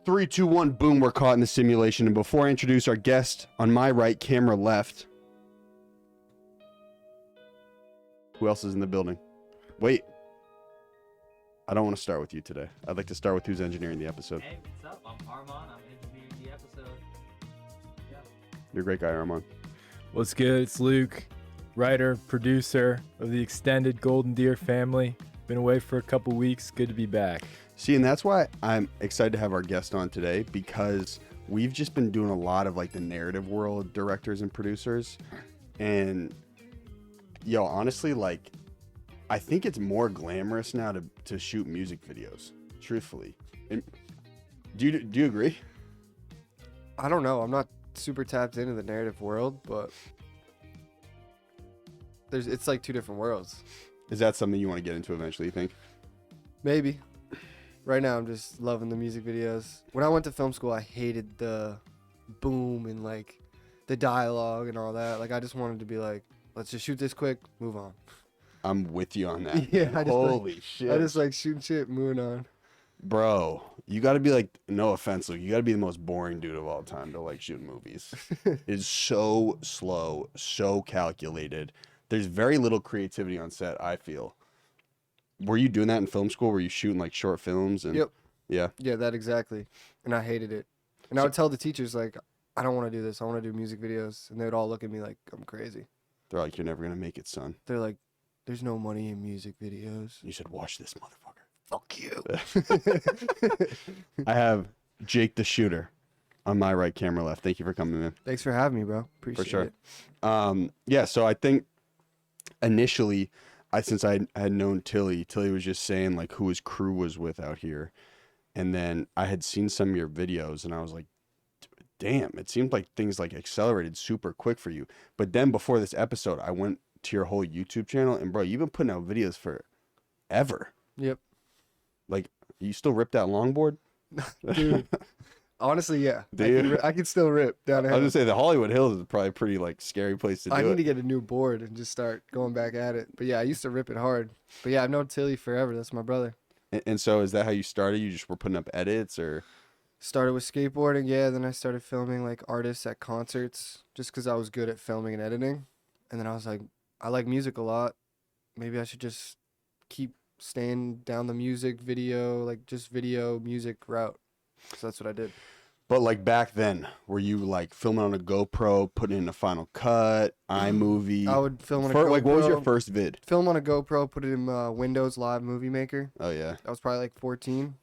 3, 2, 1, boom, we're caught in the simulation. And before I introduce our guest on my right, camera left. Who else is in the building? Wait. I don't want to start with you today. I'd like to start with who's engineering the episode. Hey, what's up? I'm Armand. I'm engineering the episode. Yeah. You're a great guy, Armand. What's good? It's Luke, writer, producer of the extended Golden Deer family. Been away for a couple weeks. Good to be back. See, and that's why I'm excited to have our guest on today, because we've just been doing a lot of like the narrative world directors and producers. And yo, honestly, like, I think it's more glamorous now to shoot music videos, truthfully. And do you agree? I don't know. I'm not super tapped into the narrative world, but it's like two different worlds. Is that something you want to get into eventually, you think? Maybe. Right now, I'm just loving the music videos. When I went to film school, I hated the boom and like the dialogue and all that. Like, I just wanted to be like, let's just shoot this quick, move on. I'm with you on that. Yeah, Holy shit. I just like shooting shit, moving on. Bro, you got to be like, no offense, Luke, you got to be the most boring dude of all time to like shoot movies. It's so slow, so calculated. There's very little creativity on set, I feel. Were you doing that in film school? Were you shooting like short films? And Yep. Yeah. Yeah, that exactly. And I hated it. And I would tell the teachers, like, I don't want to do this. I want to do music videos. And they would all look at me like I'm crazy. They're like, you're never going to make it, son. They're like, there's no money in music videos. You should watch this, motherfucker. Fuck you. I have Jake the Shooter on my right, camera left. Thank you for coming in. Thanks for having me, bro. Appreciate For sure. it. Yeah, so I think initially, since I had known Tilly was just saying like who his crew was with out here. And then I had seen some of your videos and I was like, damn, it seemed like things like accelerated super quick for you. But then before this episode, I went to your whole YouTube channel and bro, you've been putting out videos for ever. Yep. Like, you still rip that longboard? Dude. Honestly, yeah. Do I can still rip down a I was hill. gonna say the Hollywood Hills is probably a pretty like scary place to do I need it. to get a new board and just start going back at it. But yeah, I used to rip it hard. But yeah, I've known Tilly forever. That's my brother. And so is that how you started? You just were putting up edits or? Started with skateboarding, yeah. Then I started filming like artists at concerts just because I was good at filming and editing. And then I was like, I like music a lot. Maybe I should just keep staying down the music video, like just video music route. So that's what I did. But like back then, were you like filming on a GoPro, putting in a Final Cut, iMovie? I would film on a GoPro. Like, what was your first vid? Film on a GoPro, put it in Windows Live Movie Maker. Oh yeah. I was probably like 14.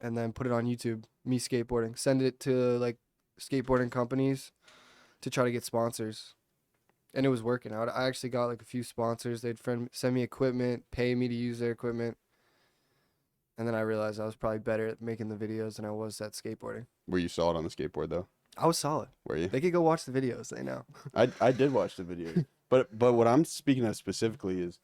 And then put it on YouTube, me skateboarding. Send it to like skateboarding companies to try to get sponsors. And it was working out. I actually got like a few sponsors. They'd send me equipment, pay me to use their equipment. And then I realized I was probably better at making the videos than I was at skateboarding. Were you solid on the skateboard though? I was solid. Were you? They could go watch the videos. They know. I did watch the video. But what I'm speaking of specifically is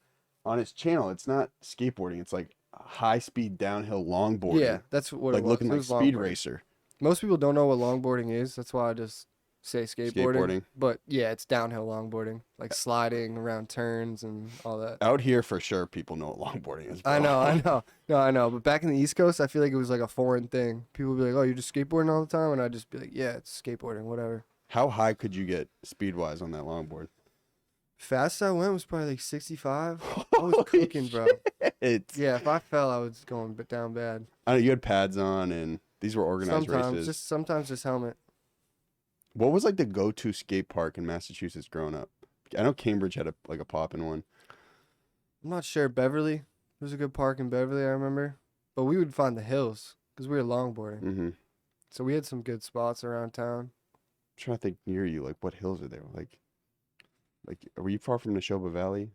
on his channel, it's not skateboarding. It's like high speed downhill longboarding. Yeah, that's what like it was. looking It like was Speed longboarding. Racer. Most people don't know what longboarding is. That's why I just say skateboarding. Skateboarding. But yeah, it's downhill longboarding, like sliding around turns and all that. Out here for sure, people know what longboarding is. Bro. I know. No, I know. But back in the East Coast, I feel like it was like a foreign thing. People would be like, oh, you're just skateboarding all the time? And I'd just be like, yeah, it's skateboarding, whatever. How high could you get speed-wise on that longboard? Fastest I went was probably like 65. I was cooking, bro. Yeah, if I fell, I was going down bad. I know you had pads on, and these were organized races. Sometimes just helmet. What was like the go-to skate park in Massachusetts growing up? I know Cambridge had a poppin' one. I'm not sure. Beverly. There was a good park in Beverly, I remember. But we would find the hills because we were longboarding. Mm-hmm. So we had some good spots around town. I'm trying to think near you, like what hills are there? Like, were you far from Neshoba Valley?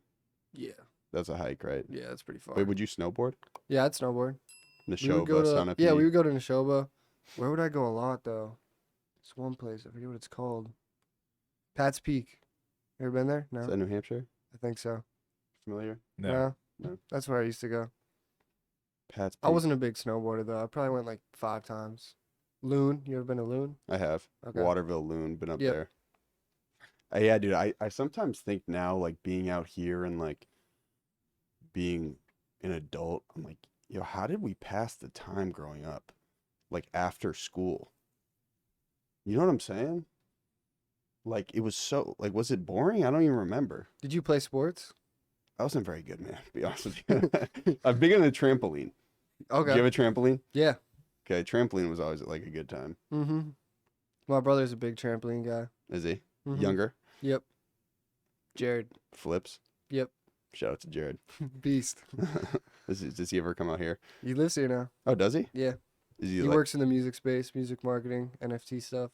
Yeah. That's a hike, right? Yeah, that's pretty far. Wait, would you snowboard? Yeah, I'd snowboard. Neshoba, Sunapee. Yeah, we would go to Neshoba. Where would I go a lot, though? It's one place. I forget what it's called. Pat's Peak. You ever been there? No. Is that New Hampshire? I think so. Familiar? No. No. That's where I used to go. Pat's Peak. I wasn't a big snowboarder, though. I probably went like 5 times. Loon. You ever been to Loon? I have. Okay. Waterville Loon, been up Yep. there. Yeah, dude, I sometimes think now, like, being out here and, like, being an adult, I'm like, yo, how did we pass the time growing up? like after school. You know what I'm saying? Like it was so like, was it boring? I don't even remember. Did you play sports? I wasn't very good, man, to be honest with you. I'm big on the trampoline. Okay. Do you have a trampoline? Yeah. Okay, trampoline was always like a good time. Mm-hmm. My brother's a big trampoline guy. Is he? Mhm. Younger? Yep. Jared. Flips? Yep. Shout out to Jared. Beast. Does he ever come out here? He lives here now. Oh, does he? Yeah. Is he He like works in the music space, music marketing, NFT stuff.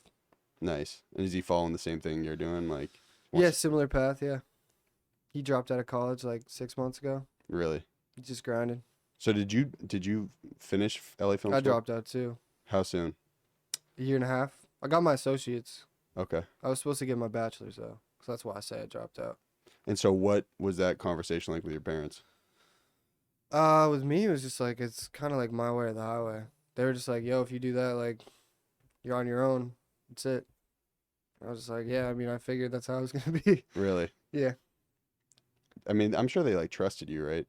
nice? And is he following the same thing you're doing? Like, Yeah, similar path, yeah. He dropped out of college like 6 months ago. really? He just grinded. So did you finish LA Film I School? dropped out too. How soon? A year and a half. I got my associates. Okay. I was supposed to get my bachelor's though. So that's why I say I dropped out. And so what was that conversation like with your parents? With me, it was just like, it's kind of like my way or the highway. They were just like, yo, if you do that, like, you're on your own. That's it. I was just like, yeah, I mean, I figured that's how it was going to be. Really? Yeah. I mean, I'm sure they like trusted you, right?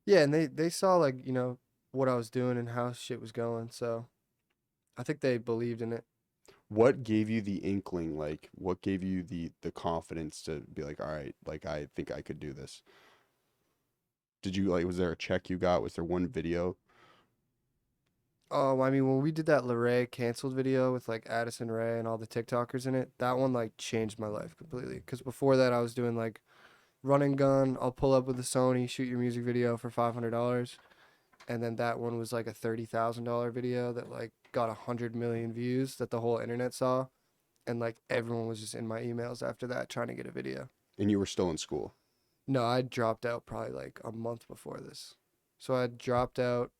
Yeah, and they saw, like, you know, what I was doing and how shit was going. So I think they believed in it. What gave you the inkling, like what gave you the confidence to be like, all right, like I think I could do this? Did you like, was there a check you got? Was there one video? I mean, when we did that Larray canceled video with like Addison Rae and all the TikTokers in it, that one like changed my life completely. Because before that, I was doing like run and gun. I'll pull up with a Sony, shoot your music video for $500, and then that one was like a $30,000 video that like got 100 million views that the whole internet saw, and like everyone was just in my emails after that trying to get a video. And you were still in school. No, I dropped out probably like a month before this. So I dropped out,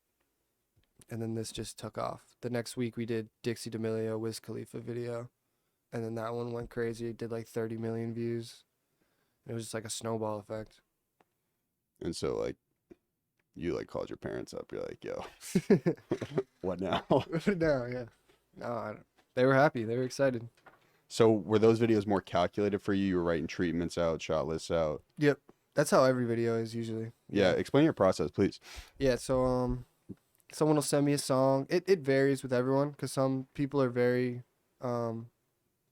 and then this just took off. The next week we did Dixie D'Amelio, Wiz Khalifa video, and then that one went crazy. It did like 30 million views. It was just like a snowball effect. And so like you like called your parents up. You're like, yo, what now? No, yeah. No, they were happy. They were excited. So were those videos more calculated for you? You were writing treatments out, shot lists out. Yep. That's how every video is usually. Yeah. Explain your process, please. Yeah, so someone will send me a song. It varies with everyone because some people are very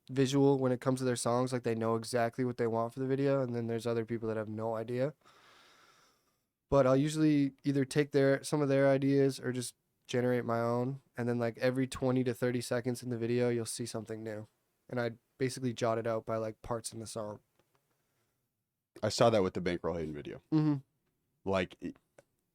visual when it comes to their songs, like they know exactly what they want for the video, and then there's other people that have no idea. But I'll usually either take some of their ideas or just generate my own, and then like every 20 to 30 seconds in the video you'll see something new, and I basically jot it out by like parts in the song. I saw that with the Bankroll Hayden video. Mm-hmm. Like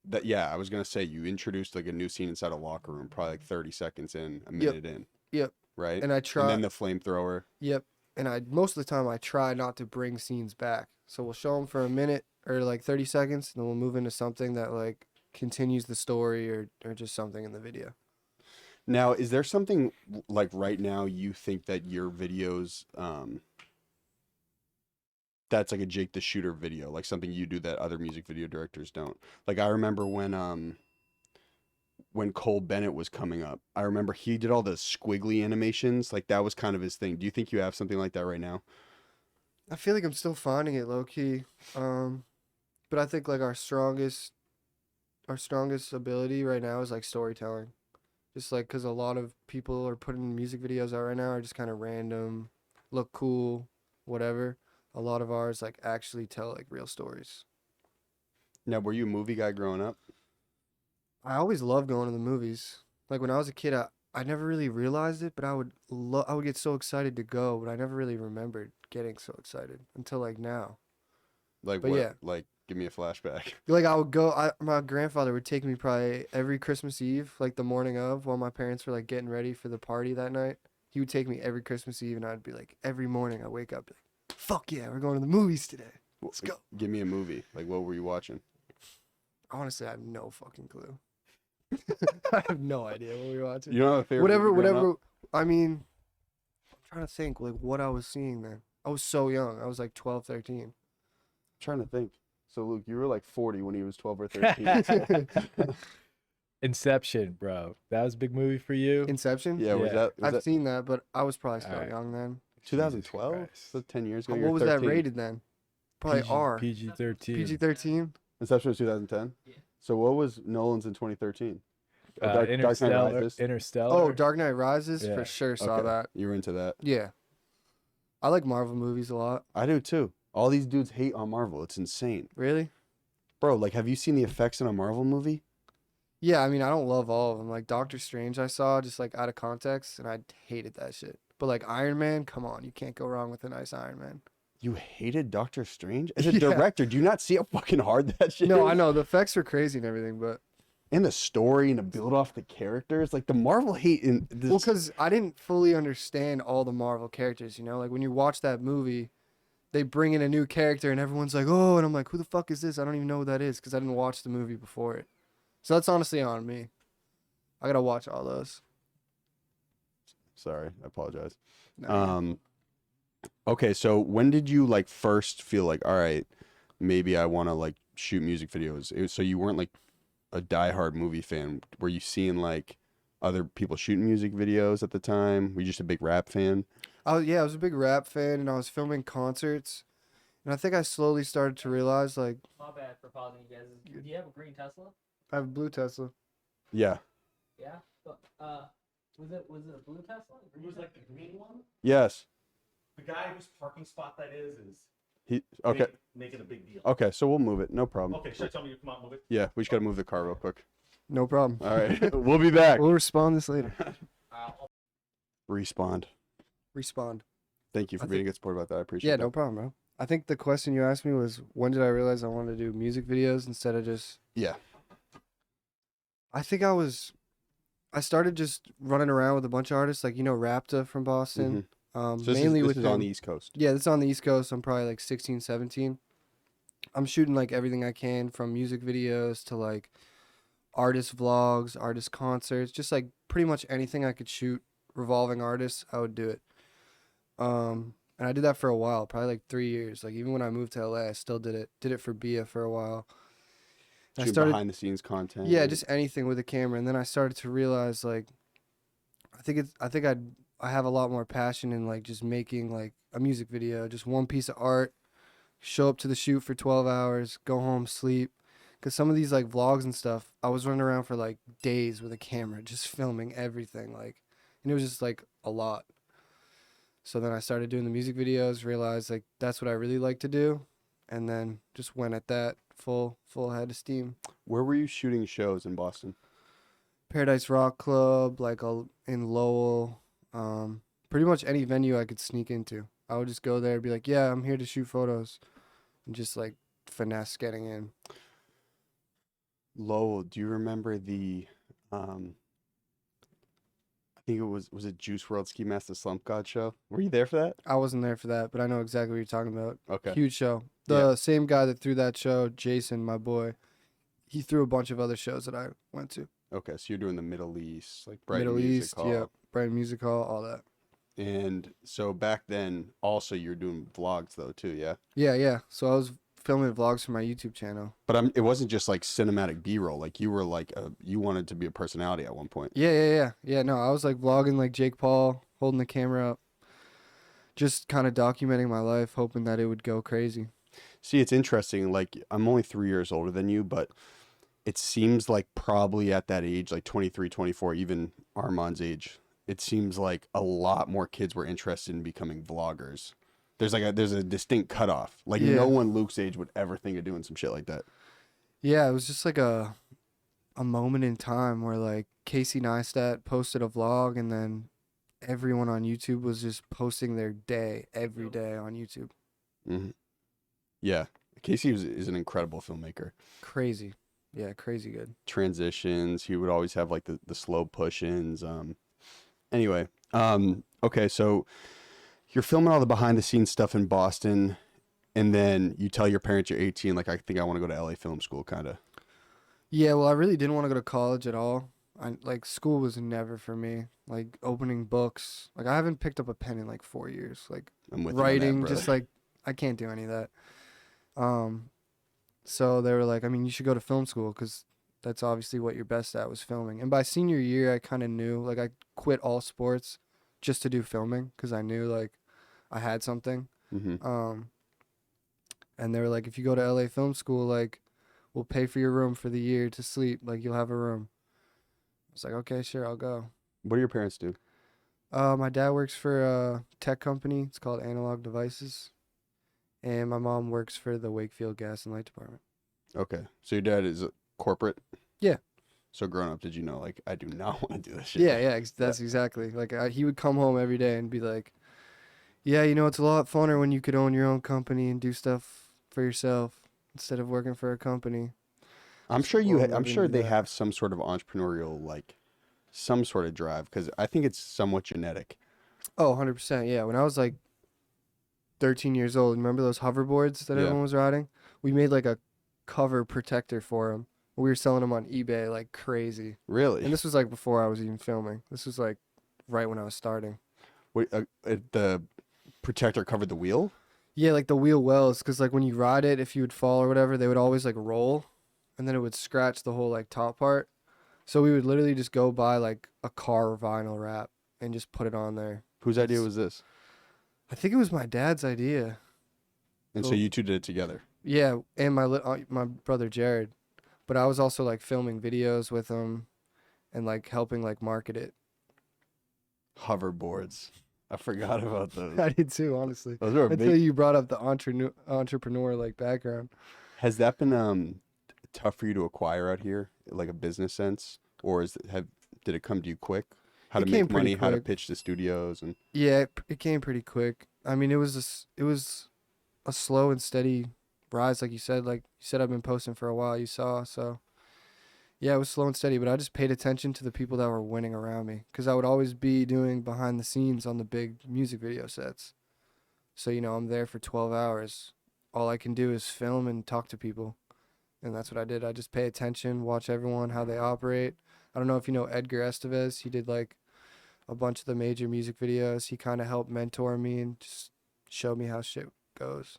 that. Yeah, I was gonna say you introduced like a new scene inside a locker room, probably like 30 seconds in, a minute in. Yep. Right. And I try. And then the flamethrower. Yep. And most of the time I try not to bring scenes back. So we'll show them for a minute or like 30 seconds, and then we'll move into something that like continues the story or just something in the video. Now, is there something like right now you think that your videos, that's like a Jake the Shooter video, like something you do that other music video directors don't? Like I remember when Cole Bennett was coming up, I remember he did all the squiggly animations. Like that was kind of his thing. Do you think you have something like that right now? I feel like I'm still finding it low key. But I think like our strongest ability right now is like storytelling. Just like, cause a lot of people are putting music videos out right now are just kind of random, look cool, whatever. A lot of ours like actually tell like real stories. Now, were you a movie guy growing up? I always loved going to the movies. Like when I was a kid, I never really realized it, but I would get so excited to go, but I never really remembered getting so excited until like now. Like But what? yeah. Like give me a flashback. Like I would go, my grandfather would take me probably every Christmas Eve, like the morning of, while my parents were like getting ready for the party that night. He would take me every Christmas Eve, and I'd be like, every morning I wake up, like, fuck yeah, we're going to the movies today. Let's go. Give me a movie. Like what were you watching? Honestly, I have no fucking clue. I have no idea what we were watching. You don't have a favorite movie growing Whatever. up? I mean, I'm trying to think like what I was seeing then. I was so young. I was like 12, 13. I'm trying to think. So Luke, you were like 40 when he was 12 or 13. Inception, bro. That was a big movie for you. Inception? Yeah, was Yeah. that I've that seen that, but I was probably still Alright. young then. 2012? Christ. So 10 years ago. What you were was that 13. rated then? Probably R. PG-13. PG-13? Inception was 2010? Yeah. So what was Nolan's in 2013? Dark Knight Rises? Interstellar. Oh, Dark Knight Rises Yeah. for sure. Saw Okay, that. you were into that. Yeah, I like Marvel movies a lot. I do too. All these dudes hate on Marvel. It's insane, Really? bro. Like, have you seen the effects in a Marvel movie? Yeah, I mean, I don't love all of them. Like Doctor Strange, I saw just like out of context, and I hated that shit. But like Iron Man, come on, you can't go wrong with a nice Iron Man. You hated Doctor Strange as a Yeah. director. Do you not see how fucking hard that shit No, is? I know the effects were crazy and everything, but And the story and the build off the characters, like the Marvel hate in this. well, because I didn't fully understand all the Marvel characters. You know, like when you watch that movie, they bring in a new character, and everyone's like, "Oh," and I'm like, "Who the fuck is this?" I don't even know who that is because I didn't watch the movie before it. So that's honestly on me. I gotta watch all those. Sorry, I apologize. No, Okay, so when did you like first feel like, all right, maybe I want to like shoot music videos? So you weren't like a diehard movie fan. Were you seeing like other people shooting music videos at the time? Were you just a big rap fan? yeah, I was a big rap fan, and I was filming concerts, and I think I slowly started to realize like My bad for pausing you guys. Do you have a green Tesla? I have a blue Tesla. Yeah. Yeah. But, was it a blue Tesla? It was like the green one. Yes. The guy whose parking spot that is He. Okay. making a big deal. Okay. So we'll move it. No problem. Okay, should I tell me to come out and move it? Yeah, we just gotta move the car real quick. No problem. All right, we'll be back. We'll respond this later. Respond. Respond. Thank you for I being a good sport about that. I appreciate Yeah, that. no problem, bro. I think the question you asked me was when did I realize I wanted to do music videos instead of just. Yeah. I think I started just running around with a bunch of artists, like Rapta from Boston. So Mainly this with is on him. the East Coast. Yeah, this is on the East Coast. I'm probably like 16, 17. I'm shooting like everything I can from music videos to like artist vlogs, artist concerts, just like pretty much anything I could shoot revolving artists, I would do it. And I did that for a while, probably like 3 years. Like even when I moved to LA, I still did it. Did it for Bia for a while. And I Shooting started, behind the scenes content. yeah, just anything with a camera. And then I started to realize like, I have a lot more passion in like just making like a music video, just one piece of art, show up to the shoot for 12 hours, go home, sleep. Cause some of these like vlogs and stuff, I was running around for like days with a camera, just filming everything. Like, and it was just like a lot. So then I started doing the music videos, realized like that's what I really like to do. And then just went at that full head of steam. Where were you shooting shows in Boston? Paradise Rock Club, like in Lowell, pretty much any venue I could sneak into. I would just go there and be like, yeah, I'm here to shoot photos, and just like finesse getting in. Lowell, do you remember the I think it was it Juice WRLD Ski Master Slump God show? Were you there for that? I wasn't there for that, but I know exactly what you're talking about. Okay. Huge show. The same guy that threw that show, Jason, my boy, he threw a bunch of other shows that I went to. Okay, so you're doing the Middle East, like Brighton Middle Music East, Hall. yeah, Brighton Music Hall, all that. And so back then, also you're doing vlogs though too, yeah. Yeah. So I was filming vlogs for my YouTube channel. But it wasn't just like cinematic B-roll. Like you were like you wanted to be a personality at one point. Yeah. No, I was like vlogging like Jake Paul, holding the camera up, just kind of documenting my life, hoping that it would go crazy. See, it's interesting. Like I'm only 3 years older than you, but it seems like probably at that age, like 23, 24, even Armand's age, it seems like a lot more kids were interested in becoming vloggers. There's a distinct cutoff. Like Yeah. no one Luke's age would ever think of doing some shit like that. Yeah, it was just like a moment in time where like Casey Neistat posted a vlog, and then everyone on YouTube was just posting their day every day on YouTube. Mm-hmm. Yeah, Casey is an incredible filmmaker. Crazy. Yeah, crazy good. Transitions. He would always have like the slow push-ins. Anyway, okay, so you're filming all the behind the scenes stuff in Boston, and then you tell your parents you're 18, like I think I want to go to LA Film School, kind of. Yeah, well, I really didn't want to go to college at all. Like school was never for me. Like opening books, like I haven't picked up a pen in like 4 years. Like I'm with you on that, writing, brother. just like I can't do any of that. So they were like, I mean, you should go to film school because that's obviously what you're best at was filming. And by senior year, I kind of knew, like I quit all sports just to do filming because I knew like I had something. Mm-hmm. And they were like, if you go to LA Film School, like we'll pay for your room for the year to sleep. Like you'll have a room. was like, okay, sure, I'll go. What do your parents do? My dad works for a tech company. It's called Analog Devices. And my mom works for the Wakefield Gas and Light Department. Okay. So your dad is corporate? Yeah. So growing up, did you know, like, I do not want to do this shit? Yeah, that's exactly. Like, he would come home every day and be like, yeah, you know, it's a lot funner when you could own your own company and do stuff for yourself instead of working for a company. I'm sure Well, I'm maybe sure do they that. have some sort of entrepreneurial, like, some sort of drive, because I think it's somewhat genetic. Oh, 100%. Yeah. When I was like 13 years old, remember those hoverboards that Yeah. everyone was riding? We made like a cover protector for them. We were selling them on eBay like crazy. Really? And this was like before I was even filming. This was like right when I was starting. Wait, the protector covered the wheel? Yeah, like the wheel wells, because like when you ride it, if you would fall or whatever, they would always like roll, and then it would scratch the whole like top part. So we would literally just go buy like a car vinyl wrap and just put it on there. Whose idea was this? I think it was my dad's idea. And so Cool. you two did it together. Yeah, and my brother Jared, but I was also like filming videos with him, and like helping like market it. Hoverboards. I forgot about those. I did too, honestly. Those are Until big. you brought up the entrepreneur like background. Has that been tough for you to acquire out here, like a business sense, or did it come to you quick? How It to came make pretty money, how to quick. pitch to studios, and Yeah, it came pretty quick. I mean, it was a slow and steady rise, like you said. Like you said, I've been posting for a while. You saw, so yeah, it was slow and steady. But I just paid attention to the people that were winning around me, because I would always be doing behind the scenes on the big music video sets. So you know, I'm there for 12 hours. All I can do is film and talk to people, and that's what I did. I just pay attention, watch everyone how they operate. I don't know if you know Edgar Estevez. He did like a bunch of the major music videos. He kind of helped mentor me and just show me how shit goes.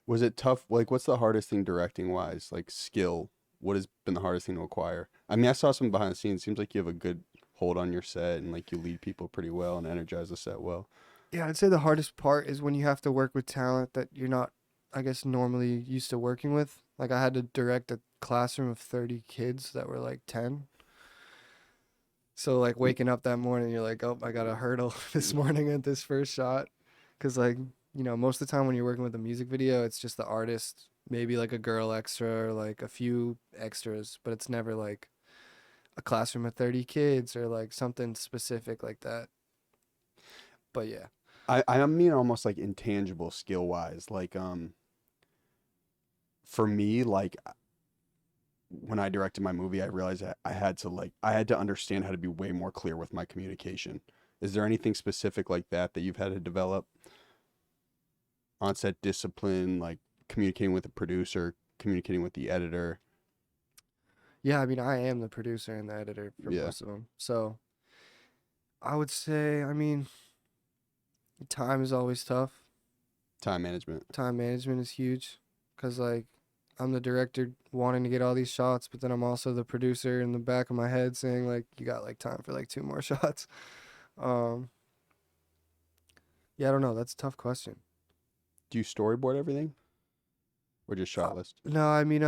was it tough? Like, what's the hardest thing directing wise? Like skill. What has been the hardest thing to acquire? I mean, I saw some behind the scenes. Seems like you have a good hold on your set, and like you lead people pretty well and energize the set well. Yeah, I'd say the hardest part is when you have to work with talent that you're not, I guess, normally used to working with. Like I had to direct a classroom of 30 kids that were like 10. So like waking up that morning, you're like, oh, I got a hurdle this morning at this first shot. Cause like, you know, most of the time when you're working with a music video, it's just the artist, maybe like a girl extra or like a few extras, but it's never like a classroom of 30 kids or like something specific like that. But yeah. I mean almost like intangible skill wise. Like for me, like when I directed my movie, I realized that I had to understand how to be way more clear with my communication. Is there anything specific like that you've had to develop? On-set discipline, like communicating with the producer, communicating with the editor. Yeah, I mean, I am the producer and the editor for Yeah. most of them. So I would say, I mean, time is always tough. Time management. Time management is huge because, like, I'm the director wanting to get all these shots, but then I'm also the producer in the back of my head saying, like, you got, like, time for, like, 2 more shots. Yeah, I don't know. That's a tough question. Do you storyboard everything? Or just shot list? No, I mean,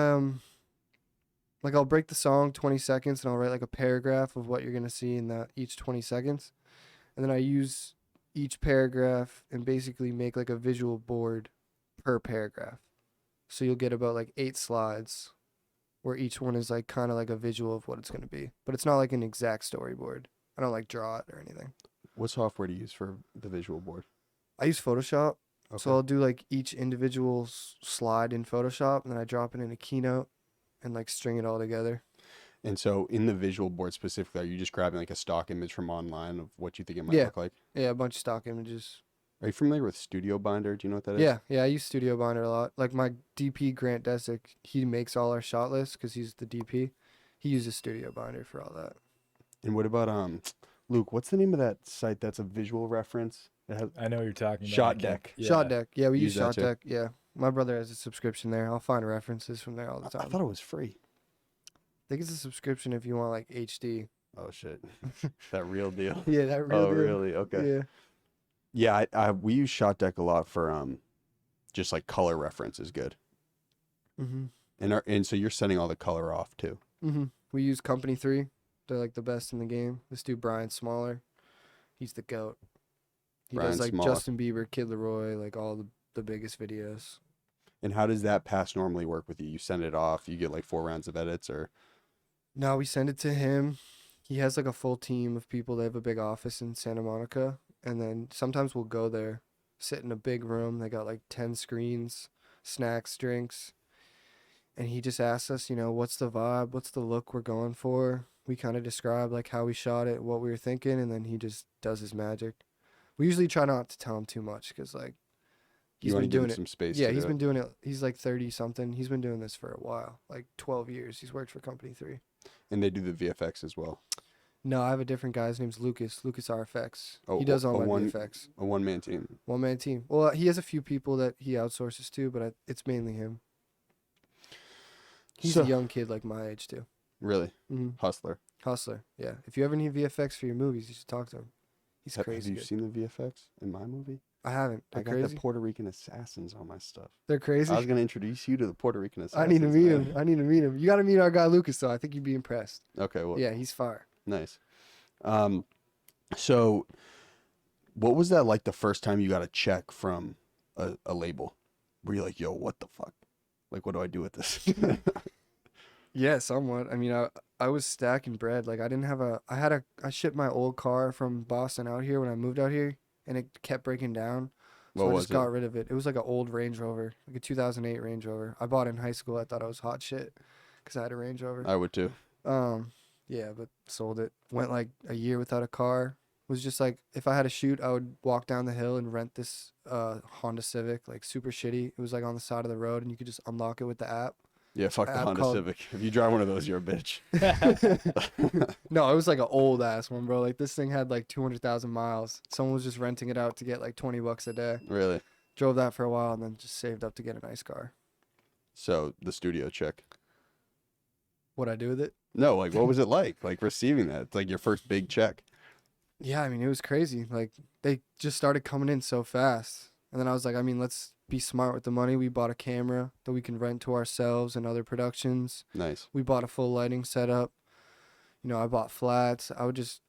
like, I'll break the song 20 seconds and I'll write, like, a paragraph of what you're going to see in that each 20 seconds. And then I use each paragraph and basically make, like, a visual board per paragraph. So you'll get about like 8 slides where each one is like kind of like a visual of what it's going to be. But it's not like an exact storyboard. I don't like draw it or anything. What software do you use for the visual board? I use Photoshop. Okay. So I'll do like each individual slide in Photoshop and then I drop it in a Keynote and like string it all together. And so in the visual board specifically, are you just grabbing like a stock image from online of what you think it might Yeah. look like? Yeah, a bunch of stock images. Are you familiar with Studio Binder? Do you know what that is? Yeah, I use Studio Binder a lot. Like my DP, Grant Desick, he makes all our shot lists because he's the DP. He uses Studio Binder for all that. And what about Luke, what's the name of that site that's a visual reference? It has I know what you're talking about. Shot I can't- Deck. Yeah. Shot Deck. Yeah, we use Use that Shot too. Deck. Yeah. My brother has a subscription there. I'll find references from there all the I time. thought it was free. I think it's a subscription if you want like HD. Oh shit. That real deal. Yeah, that real Oh deal. really? Okay. Yeah. Yeah, we use Shot Deck a lot for just like color reference is good. Mhm. And so you're sending all the color off too. Mhm. We use Company 3 They're like the best in the game. This dude Brian Smaller, he's the goat. He Brian does like Smaller. Justin Bieber, Kid Leroy, like all the biggest videos. And how does that pass normally work with you? You send it off, you get like 4 rounds of edits, or No, we send it to him. He has like a full team of people. They have a big office in Santa Monica, and then sometimes we'll go there, sit in a big room. They got like 10 screens, snacks, drinks. And he just asks us, what's the vibe? What's the look we're going for? We kind of describe like how we shot it, what we were thinking, and then he just does his magic. We usually try not to tell him too much because like he's you want been to give doing him it. some space? Yeah, to he's do been it? doing it. He's like 30 something. He's been doing this for a while, like 12 years. He's worked for Company 3. And they do the VFX as well. No, I have a different guy. His name's Lucas RFX. Oh, He does all a my one- VFX. A one-man team. One man team. Well, he has a few people that he outsources to, but it's mainly him. He's So- a young kid like my age too. Really? hmm Hustler. Hustler. Yeah. If you ever need VFX for your movies, you should talk to him. He's Have crazy. you good. seen the VFX in my movie? I haven't. I They're got crazy. the Puerto Rican assassins on my stuff. They're crazy. I was gonna introduce you to the Puerto Rican I assassins. need to meet man. him. I need to meet him. You got to meet our guy Lucas though. I think you'd be impressed. Okay, well, Yeah, he's fire. nice. So what was that like the first time you got a check from a label? Were you like, yo, what the fuck? Like, what do I do with this? Yeah, somewhat. I mean, I was stacking bread. Like I shipped my old car from Boston out here when I moved out here, and it kept breaking down. So What I was just it? got rid of it. It was like an old Range Rover, like a 2008 Range Rover. I bought it in high school. I thought I was hot shit because I had a Range Rover. I would too. Yeah, but sold it. Went like a year without a car. Was just like if I had a shoot, I would walk down the hill and rent this Honda Civic, like super shitty. It was like on the side of the road, and you could just unlock it with the app. Yeah, fuck the App Honda called- Civic. If you drive one of those, you're a bitch. No, it was like an old ass one, bro. Like this thing had like 200,000 miles. Someone was just renting it out to get like $20 a day. Really? Drove that for a while and then just saved up to get a nice car. So the studio check. What'd I do with it? No, like what was it like? Like receiving that? It's like your first big check. Yeah, I mean, it was crazy. Like they just started coming in so fast. And then I was like, I mean, let's be smart with the money. We bought a camera that we can rent to ourselves and other productions. Nice. We bought a full lighting setup. I bought flats. I would just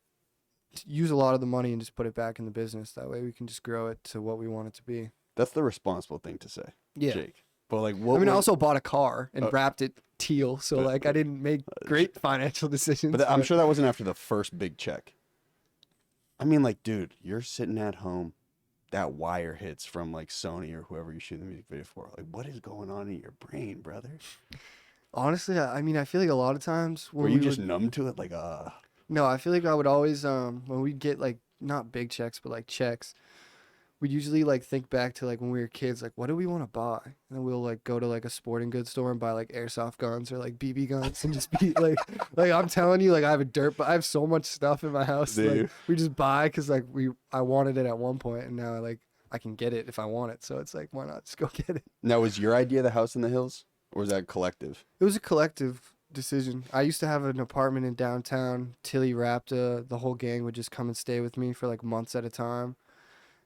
use a lot of the money and just put it back in the business. That way we can just grow it to what we want it to be. That's the responsible thing to say, Yeah. Jake. But like, what? I mean, I was- also bought a car and Oh. wrapped it teal. So, But- like, I didn't make great financial decisions. But I'm sure that wasn't after the first big check. I mean, like, dude, you're sitting at home. That wire hits from like Sony or whoever you shoot the music video for. Like, what is going on in your brain, brother? Honestly, I mean, I feel like a lot of times when Were you we just would, numb to it? Like, no, I feel like I would always when we'd get like not big checks but like checks, we'd usually like think back to like when we were kids, like what do we want to buy, and then we'll like go to like a sporting goods store and buy like airsoft guns or like BB guns and just be like I'm telling you, like I have so much stuff in my house. Do you? Like we just buy because like I wanted it at one point and now like I can get it if I want it, so it's like why not just go get it. now was your idea the house in the hills, or was that collective? It was a collective decision. I used to have an apartment in downtown. Tilly Rapta, the whole gang would just come and stay with me for like months at a time.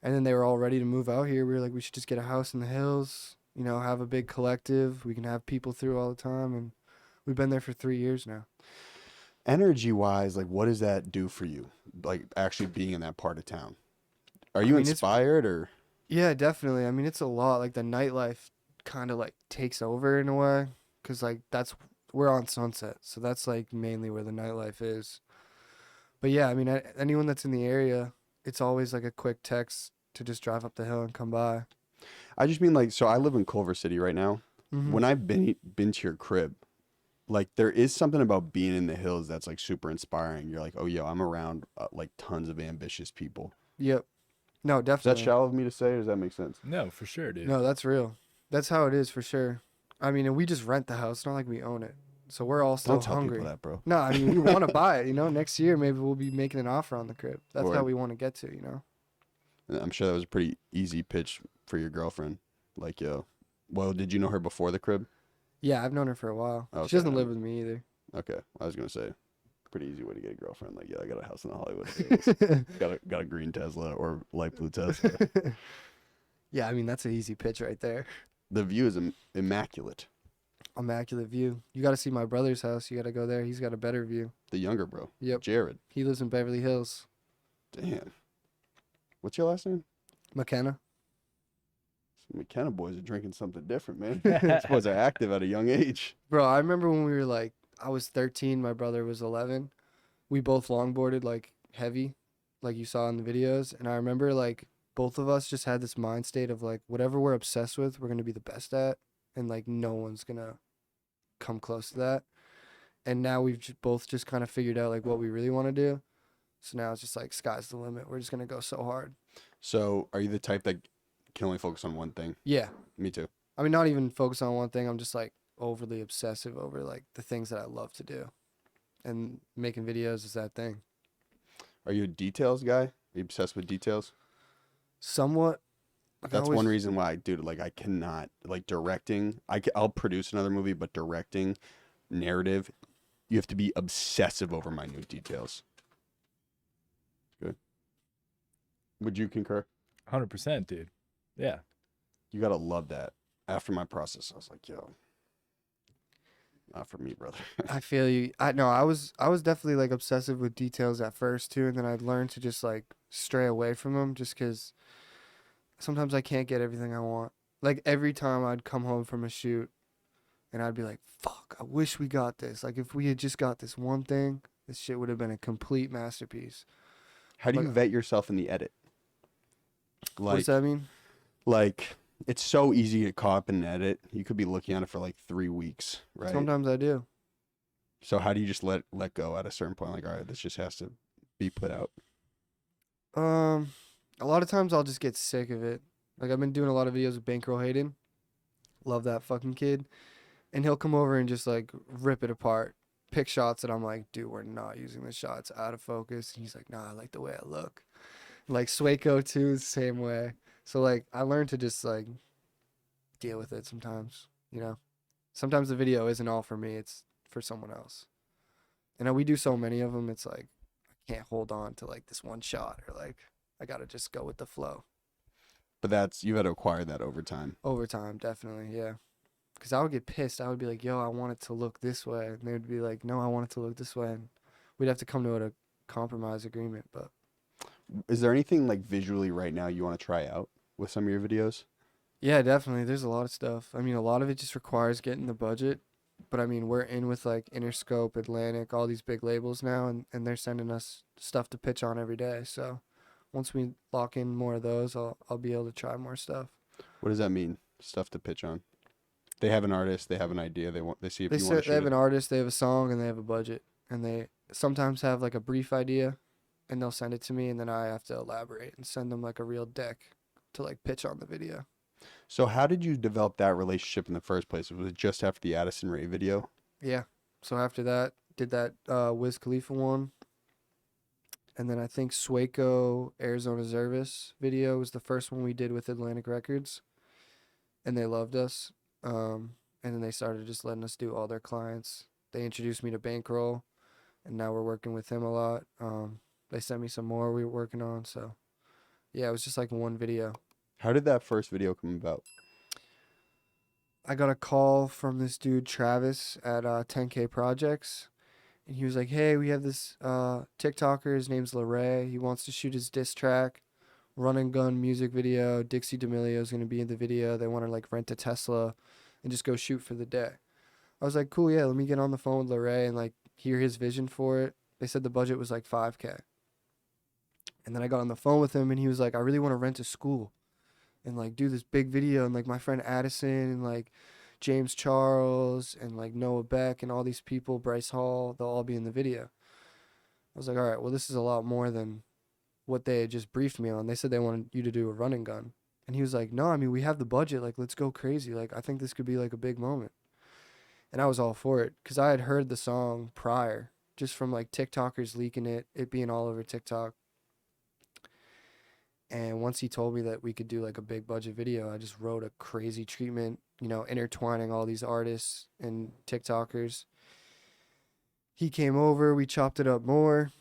And then they were all ready to move out here. We were like, we should just get a house in the hills, have a big collective. We can have people through all the time. And we've been there for 3 years now. Energy wise, like, what does that do for you? Like, actually being in that part of town. Are you I mean, it's- inspired or? Yeah, definitely. I mean, it's a lot. Like the nightlife kind of like takes over in a way. Cause like we're on Sunset. So that's like mainly where the nightlife is. But yeah, I mean, anyone that's in the area, it's always like a quick text to just drive up the hill and come by. I just mean like, so I live in Culver City right now. Mhm. When I've been to your crib, like there is something about being in the hills that's like super inspiring. You're like, oh yo, I'm around like tons of ambitious people. Yep. No, Is that definitely. shallow of me to say, or does that make sense? No, for sure, dude. No, that's real. That's how it is for sure. I mean, and we just rent the house. It's not like we own it. So we're all still Don't tell hungry. people that, bro. No, I mean, we want to buy it. Next year maybe we'll be making an offer on the crib. That's how Word. we want to get to. And I'm sure that was a pretty easy pitch for your girlfriend. Like, yo, well, did you know her before the crib? Yeah, I've known her for a while. Okay. She doesn't live with me either. Okay, I was gonna say, pretty easy way to get a girlfriend. Like, yeah, I got a house in the Hollywood Hills. got a green Tesla or light blue Tesla. Yeah, I mean, that's an easy pitch right there. The view is immaculate. Immaculate view. You got to see my brother's house. You got to go there. He's got a better view. The younger bro. Yep. Jared. He lives in Beverly Hills. Damn. What's your last name? McKenna. Some McKenna boys are drinking something different, man. These boys are active at a young age. Bro, I remember when we were like, I was 13, my brother was 11. We both longboarded like heavy, like you saw in the videos. And I remember like both of us just had this mind state of like, whatever we're obsessed with, we're going to be the best at. And like, no one's going to come close to that. And now we've both just kind of figured out like what we really want to do. So now it's just like, sky's the limit. We're just going to go so hard. So are you the type that can only focus on one thing? Yeah. Me too. I mean, not even focus on one thing. I'm just like overly obsessive over like the things that I love to do. And making videos is that thing. Are you a details guy? Are you obsessed with details? Somewhat. Like, I That's always- one reason why, dude, like I cannot, like directing, I'll produce another movie, but directing, narrative, you have to be obsessive over minute details. Good. Would you concur? 100%, dude. Yeah. You gotta love that. After my process, I was like, yo, not for me, brother. I feel you. I was definitely like obsessive with details at first too, and then I'd learned to just like stray away from them just because sometimes I can't get everything I want. Like every time I'd come home from a shoot and I'd be like, fuck, I wish we got this. Like if we had just got this one thing, this shit would have been a complete masterpiece. How do you Like- vet yourself in the edit? What does that mean? Like, it's so easy to cop and edit. You could be looking at it for like 3 weeks, right? Sometimes I do. So how do you just let go at a certain point? Like, all right, this just has to be put out. A lot of times I'll just get sick of it. Like I've been doing a lot of videos with Bankroll Hayden. Love that fucking kid. And he'll come over and just like rip it apart. Pick shots that I'm like, dude, we're not using this shot. It's out of focus. And he's like, nah, I like the way I look. Like Swaco too, the same way. So like I learned to just like deal with it sometimes, you know. Sometimes the video isn't all for me, it's for someone else. And we do so many of them, it's like I can't hold on to like this one shot or like I gotta just go with the flow. But you had to acquire that over time. Over time, definitely, yeah. Because I would get pissed. I would be like, yo, I want it to look this way. And they would be like, no, I want it to look this way. And we'd have to come to a compromise agreement. But Is there anything like visually right now you want to try out with some of your videos? yeah, definitely. There's a lot of stuff. I mean, a lot of it just requires getting the budget. But I mean, we're in with like Interscope, Atlantic, all these big labels now. And they're sending us stuff to pitch on every day. So once we lock in more of those, I'll be able to try more stuff. What does that mean? Stuff to pitch on? They have an artist, they have an idea, they see if They you want to say shoot they have it. an artist, they have a song, and they have a budget, and they sometimes have like a brief idea, and they'll send it to me, and then I have to elaborate and send them like a real deck to like pitch on the video. So how did you develop that relationship in the first place? Was it just after the Addison Rae video? Yeah. So after that, did that Wiz Khalifa one, and then I think Swaco Arizona Service video was the first one we did with Atlantic Records, and they loved us. And then they started just letting us do all their clients. They introduced me to Bankroll, and now we're working with him a lot. They sent me some more we were working on. So, yeah, it was just like one video. How did that first video come about? I got a call from this dude, Travis, at 10K Projects. And he was like, hey, we have this TikToker. His name's LeRae. He wants to shoot his diss track, run and gun music video. Dixie D'Amelio is going to be in the video. They want to like rent a Tesla and just go shoot for the day. I was like, cool, yeah, let me get on the phone with LeRae and like hear his vision for it. They said the budget was like $5K. And then I got on the phone with him and he was like, I really want to rent a school and like do this big video. And like my friend Addison and like James Charles and like Noah Beck and all these people, Bryce Hall, they'll all be in the video. I was like, all right, well, this is a lot more than what they had just briefed me on. They said they wanted you to do a run and gun. And he was like, no, I mean, we have the budget. Like, let's go crazy. Like, I think this could be like a big moment. And I was all for it because I had heard the song prior just from like TikTokers leaking it being all over TikTok. And once he told me that we could do like a big budget video, I just wrote a crazy treatment, you know, intertwining all these artists and TikTokers. He came over, we chopped it up more.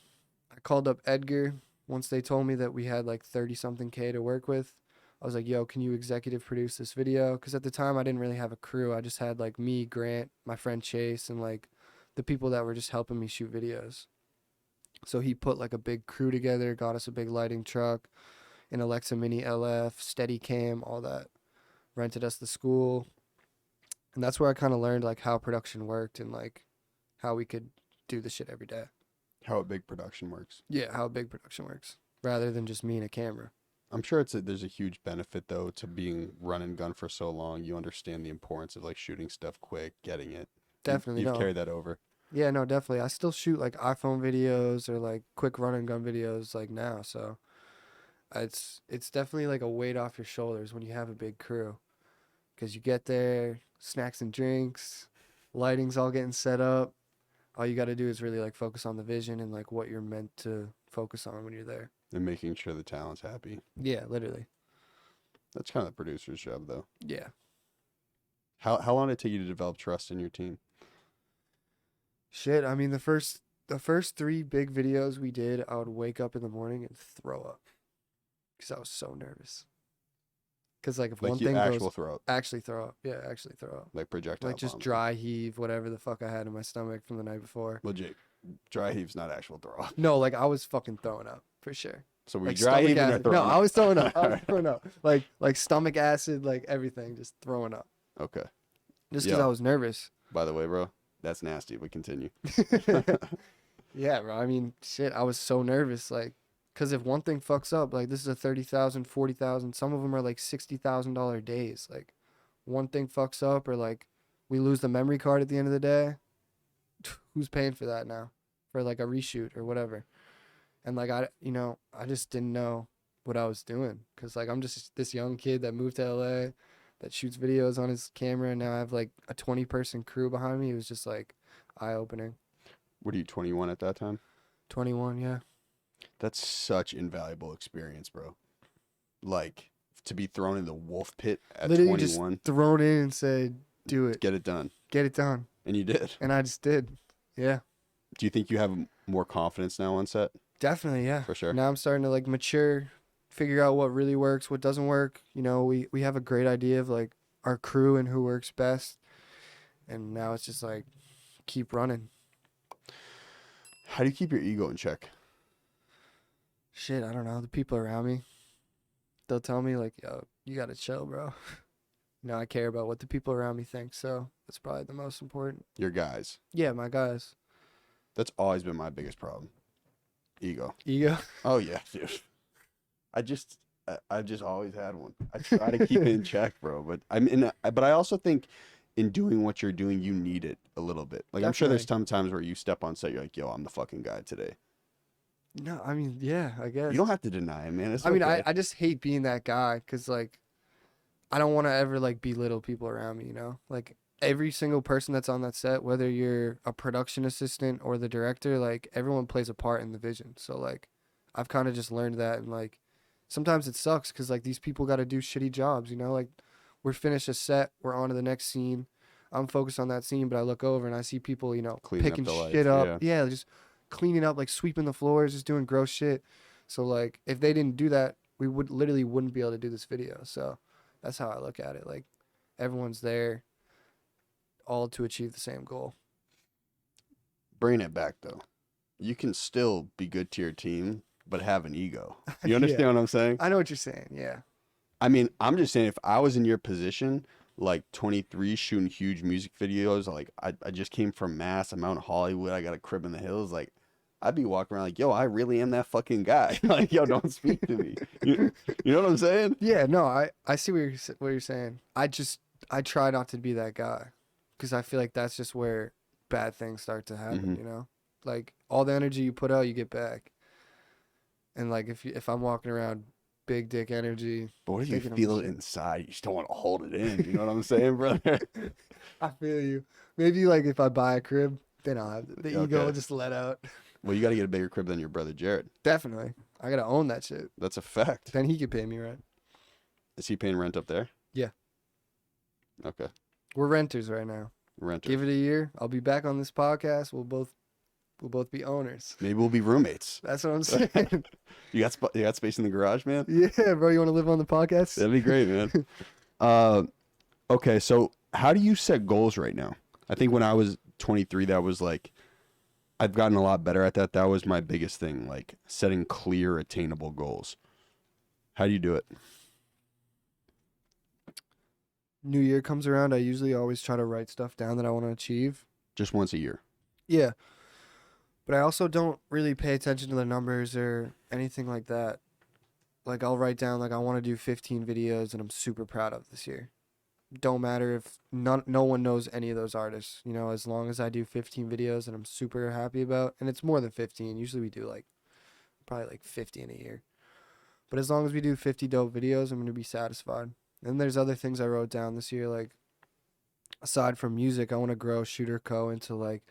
I called up Edgar once they told me that we had like 30 something K to work with. I was like, yo, can you executive produce this video? Because at the time I didn't really have a crew. I just had like me, Grant, my friend Chase, and like the people that were just helping me shoot videos. So he put like a big crew together, got us a big lighting truck, an Alexa Mini LF, Steadicam, all that. Rented us the school. And that's where I kind of learned like how production worked and like how we could do the shit every day. How a big production works. Yeah, how big production works rather than just me and a camera. I'm sure there's a huge benefit though to being run and gun for so long. You understand the importance of like shooting stuff quick, getting it. Definitely. You've No. carried that over. Yeah, no, definitely. I still shoot like iPhone videos or like quick run and gun videos like now. So it's definitely like a weight off your shoulders when you have a big crew. Because you get there, snacks and drinks, lighting's all getting set up. All you got to do is really like focus on the vision and like what you're meant to focus on when you're there. And making sure the talent's happy. Yeah, literally. That's kind of the producer's job though. Yeah. How long did it take you to develop trust in your team? Shit, I mean the first 3 big videos we did, I would wake up in the morning and throw up. Because I was so nervous. Because like if Like one you thing actual goes, throw up, actually throw up. Yeah, actually throw up. like projectile Like just vomit. dry heave, whatever the fuck I had in my stomach from the night before. Legit. Dry heave's not actual throw up. No, like I was fucking throwing up for sure. So were Like you dry stomach heaving or acid. throwing No, up? I was throwing up. I was Alright. throwing up. Like stomach acid, like everything, just throwing up. Okay. Just because Yo. I was nervous. By the way, bro, that's nasty, but continue. Yeah, bro. I mean, shit, I was so nervous. Like, because if one thing fucks up, like this is a 30,000, 40,000, some of them are like $60,000 days. Like, one thing fucks up, or like we lose the memory card at the end of the day. Who's paying for that now? For like a reshoot or whatever. And like I just didn't know what I was doing, because like I'm just this young kid that moved to LA, that shoots videos on his camera, and now I have like a 20-person crew behind me. It was just like eye opening. What are you, 21 at that time? 21, yeah. That's such invaluable experience, bro. Like, to be thrown in the wolf pit at Literally just 21, thrown in and said, do it. get it done. Get it done. And you did. And I just did. Yeah. Do you think you have more confidence now on set? Definitely, yeah. For sure. Now I'm starting to like mature, figure out what really works, what doesn't work. You know, we have a great idea of like our crew and who works best. And now it's just like keep running. How do you keep your ego in check? Shit, I don't know. The people around me, they'll tell me like, yo, you gotta chill, bro. I care about what the people around me think, so that's probably the most important. Your guys. Yeah, my guys. That's always been my biggest problem. Ego. Ego. Oh, yeah, dude. I've just always had one. I try to keep it in check, bro. But I also think in doing what you're doing, you need it a little bit. Like, I'm sure there's some times where you step on set, you're like, yo, I'm the fucking guy today. No, I mean, yeah, I guess. You don't have to deny it, man. It's I mean, okay. I just hate being that guy, because like I don't want to ever like belittle people around me, you know? Like every single person that's on that set, whether you're a production assistant or the director, like everyone plays a part in the vision. So like I've kind of just learned that, and like sometimes it sucks because like these people got to do shitty jobs, you know? Like we're finished a set, we're on to the next scene. I'm focused on that scene, but I look over and I see people, you know, Cleaning up picking the lights, shit up. Yeah, just cleaning up, like sweeping the floors, just doing gross shit. So like if they didn't do that, we wouldn't be able to do this video. So that's how I look at it. Like everyone's there all to achieve the same goal. Bringing it back, though. You can still be good to your team, but have an ego. You understand what I'm saying? I know what you're saying. Yeah. I mean, I'm just saying, if I was in your position, like 23, shooting huge music videos, like I just came from Mass, I'm out in Hollywood, I got a crib in the hills, like I'd be walking around like, yo, I really am that fucking guy. Like, yo, don't speak to me. You know what I'm saying? Yeah. No, I see what you're saying. I try not to be that guy, because I feel like that's just where bad things start to happen. Mhm. You know, like all the energy you put out, you get back. And like if I'm walking around big dick energy, But what if you thinking I'm feel shit. it inside? You just don't want to hold it in. You know what I'm saying, brother? I feel you. Maybe like if I buy a crib, then I'll have the ego Okay. will just let out. Well, you got to get a bigger crib than your brother Jared. Definitely. I gotta own that shit. That's a fact. Then he could pay me rent. Is he paying rent up there? Yeah. Okay. We're renters right now. Renter. Give it a year. I'll be back on this podcast. We'll both be owners. Maybe we'll be roommates. That's what I'm saying. You got space in the garage, man? Yeah, bro. You want to live on the podcast? That'd be great, man. Okay, so how do you set goals right now? I think when I was 23, that was like, I've gotten a lot better at that. That was my biggest thing, like setting clear, attainable goals. How do you do it? New Year comes around, I usually always try to write stuff down that I want to achieve. Just once a year. Yeah. But I also don't really pay attention to the numbers or anything like that. Like, I'll write down, like, I want to do 15 videos and I'm super proud of this year. Don't matter if no one knows any of those artists. You know, as long as I do 15 videos and I'm super happy about, and it's more than 15. Usually we do, like, probably, like, 50 in a year. But as long as we do 50 dope videos, I'm going to be satisfied. And there's other things I wrote down this year, like, aside from music, I want to grow Shooter Co. into, like,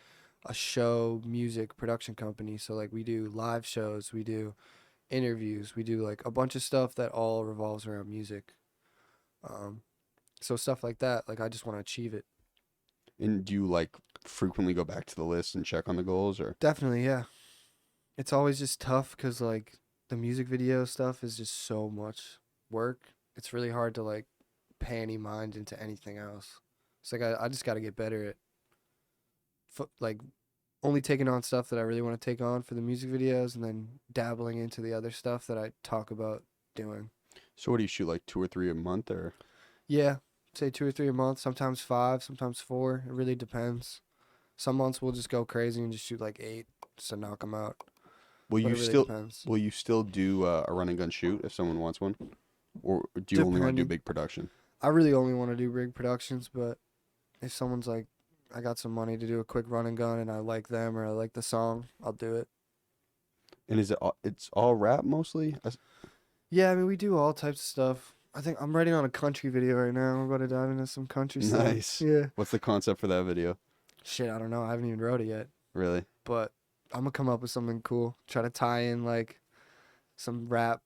a show music production company. So, like, we do live shows, we do interviews, we do, like, a bunch of stuff that all revolves around music. So stuff like that, like, I just want to achieve it. And do you like frequently go back to the list and check on the goals, or? Definitely, yeah. It's always just tough because, like, the music video stuff is just so much work. It's really hard to, like, pay any mind into anything else. It's like I just got to get better at, like, only taking on stuff that I really want to take on for the music videos and then dabbling into the other stuff that I talk about doing. So what do you shoot, like 2 or 3 a month, or? Yeah, say 2 or 3 a month, sometimes 5, sometimes 4. It really depends. Some months we'll just go crazy and just shoot like 8 just to knock them out. Will But you it really still depends. will you still do a run and gun shoot if someone wants one, or do you only want to do Depending. big production? I really only want to do big productions, but if someone's like, I got some money to do a quick run and gun and I like them or I like the song, I'll do it. And is it it's all rap mostly? Yeah, I mean, we do all types of stuff. I think I'm writing on a country video right now. We're about to dive into some country stuff. Nice. Yeah. What's the concept for that video? Shit, I don't know. I haven't even wrote it yet. Really? But I'm going to come up with something cool. Try to tie in, like, some rap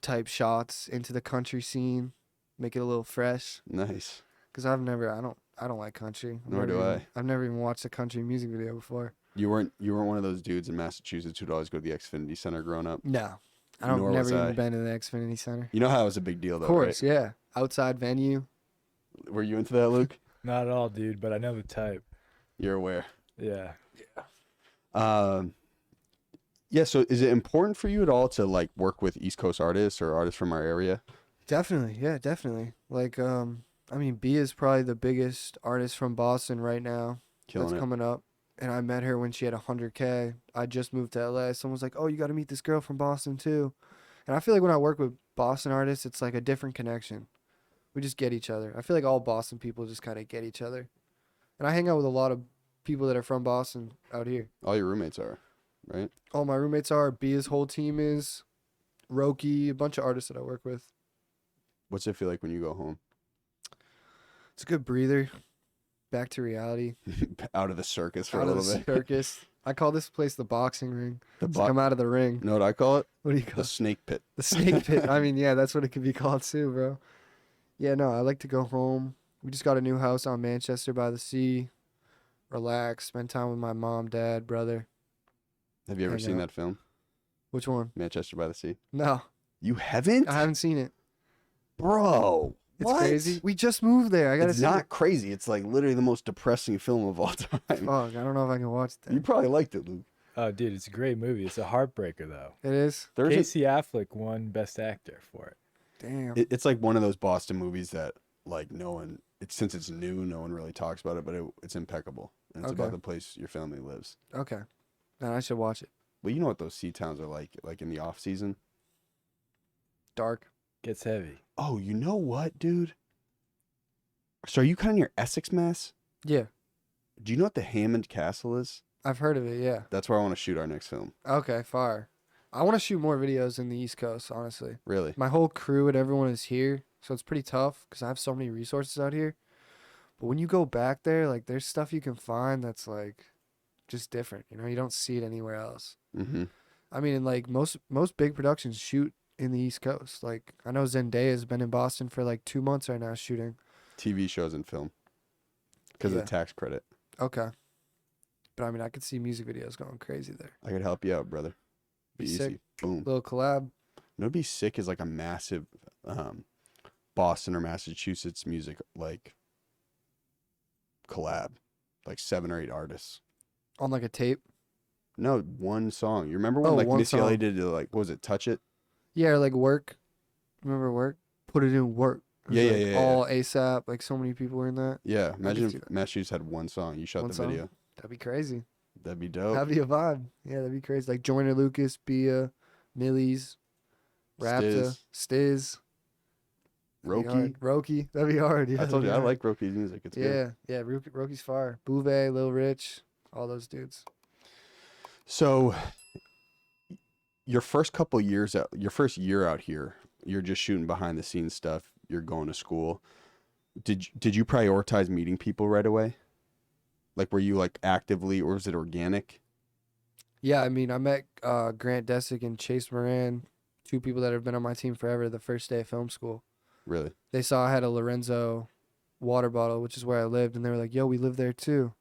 type shots into the country scene. Make it a little fresh. Nice. Because I don't like country. Nor do I. I've never even watched a country music video before. You weren't one of those dudes in Massachusetts who'd always go to the Xfinity Center growing up? No. Nor was Never I. even been to the Xfinity Center. You know how it was a big deal, though, Of course, right? yeah. Outside venue. Were you into that, Luke? Not at all, dude, but I know the type. You're aware. Yeah. Yeah, so is it important for you at all to, like, work with East Coast artists or artists from our area? Definitely, yeah, definitely. Like, I mean, B is probably the biggest artist from Boston right now. Killing that's it. coming up. And I met her when she had 100K. I just moved to LA. Someone was like, oh, you got to meet this girl from Boston too. And I feel like when I work with Boston artists, it's like a different connection. We just get each other. I feel like all Boston people just kind of get each other. And I hang out with a lot of people that are from Boston out here. All your roommates are, right? All my roommates are. Bia's whole team is. Roki, a bunch of artists that I work with. What's it feel like when you go home? It's a good breather. Back to reality. Out of the circus for Out a of little the bit. circus. I call this place the boxing ring. The It's like I'm out of the ring. You know what I call it? What do you The call it? snake pit. The snake pit. I mean, yeah, that's what it could be called too, bro. Yeah, no, I like to go home. We just got a new house on Manchester by the sea. Relax, spend time with my mom, dad, brother. Have you ever Hang seen out. that film, Which one? Manchester by the Sea? No, You haven't? I haven't seen it. Bro. It's what? crazy. We just moved there. I gotta It's see not crazy. It's like literally the most depressing film of all time. it. Fuck, I don't know if I can watch You that. probably liked it, Luke. Oh, dude, it's a great movie. It's a heartbreaker, though. It is? There's a, Casey Affleck won Best Actor for it. Damn. it's like one of those Boston movies that like no one. Since it's new, no one really talks about it, but it's impeccable. And it's Okay. about the place your family lives. Okay. Then I should watch it. Well, you know what those sea towns are like in the off season. Dark. Gets heavy. Oh, you know what, dude? So are you kind of near Essex, Mass? Yeah. Do you know what the Hammond Castle is? I've heard of it, yeah. That's where I want to shoot our next film. Okay, fire. I want to shoot more videos in the East Coast, honestly. Really? My whole crew and everyone is here, so it's pretty tough because I have so many resources out here. But when you go back there, like, there's stuff you can find that's, like, just different. You know, you don't see it anywhere else. Mm-hmm. I mean, and, like, most big productions shoot in the East Coast. Like, I know Zendaya's been in Boston for, like, 2 months right now shooting. TV shows and film. Because of Yeah. the tax credit. Okay. But, I mean, I could see music videos going crazy there. I could help you out, brother. Be Be easy. sick. Boom. Little collab. You know what'd be sick is like a massive Boston or Massachusetts music like collab. like 7 or 8 artists. On like a tape. No, one song. You remember when Oh, like one Missy Elliott song. did like what was it, Touch It? Yeah, or like Work. Remember Work? Put it in Work. It was, Yeah, like, yeah. all ASAP. Like so many people were in that. Yeah, imagine see if that. Matt Shoes had one song. You shot One the song? video. That'd be crazy. That'd be dope. That'd be a vibe. Yeah, that'd be crazy. Like Joyner Lucas, Bia, Millie's, Rapta, Stiz. That'd be Roki. hard. Roki. That'd be hard. Yeah, I told that'd be you I hard. like Roki's music. It's good. Yeah, yeah. Roki's fire. Bouvet, Lil Rich, all those dudes. So your first couple years out, your first year out here, you're just shooting behind the scenes stuff. You're going to school. Did you prioritize meeting people right away? Like, were you like actively, or was it organic? Yeah, I mean, I met Grant Desick and Chase Moran, 2 people that have been on my team forever. The first day of film school, Really? they saw I had a Lorenzo water bottle, which is where I lived, and they were like, "Yo, we live there too."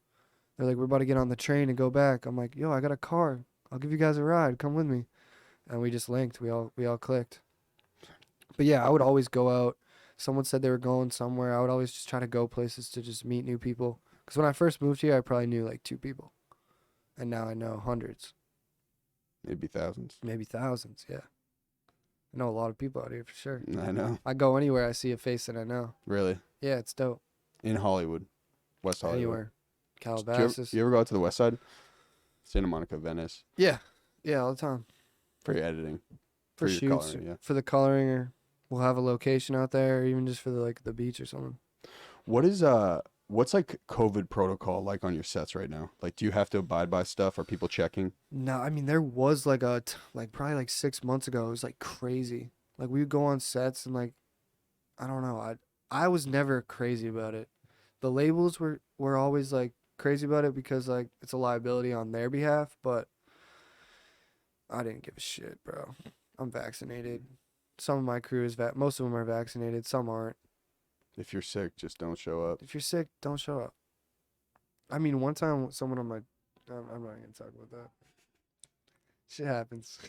They're like, "We're about to get on the train and go back." I'm like, "Yo, I got a car. I'll give you guys a ride. Come with me." And we just linked. We all clicked. But yeah, I would always go out. Someone said they were going somewhere. I would always just try to go places to just meet new people. Because when I first moved here, I probably knew like 2 people. And now I know hundreds, Maybe thousands. maybe thousands. Yeah. I know a lot of people out here for sure. I know. I go anywhere, I see a face that I know. Really? Yeah, it's dope. In Hollywood, West Hollywood. Anywhere. Do you, ever, Calabasas. you ever go out to the West Side? Santa Monica, Venice, Yeah. Yeah, all the time. for your editing. For your shoots, coloring, yeah. for the coloring, or we'll have a location out there, or even just for the beach or something. What's like COVID protocol like on your sets right now? Like, do you have to abide by stuff? Are people checking? No, I mean there was like probably like 6 months ago. It was like crazy. Like we would go on sets and like, I don't know. I was never crazy about it. The labels were always like crazy about it because like it's a liability on their behalf. But I didn't give a shit, bro. I'm vaccinated. Some of my crew is most of them are vaccinated. Some aren't. If you're sick, just don't show up. If you're sick, don't show up. I mean, one time someone on my, I'm not gonna talk about that. Shit happens.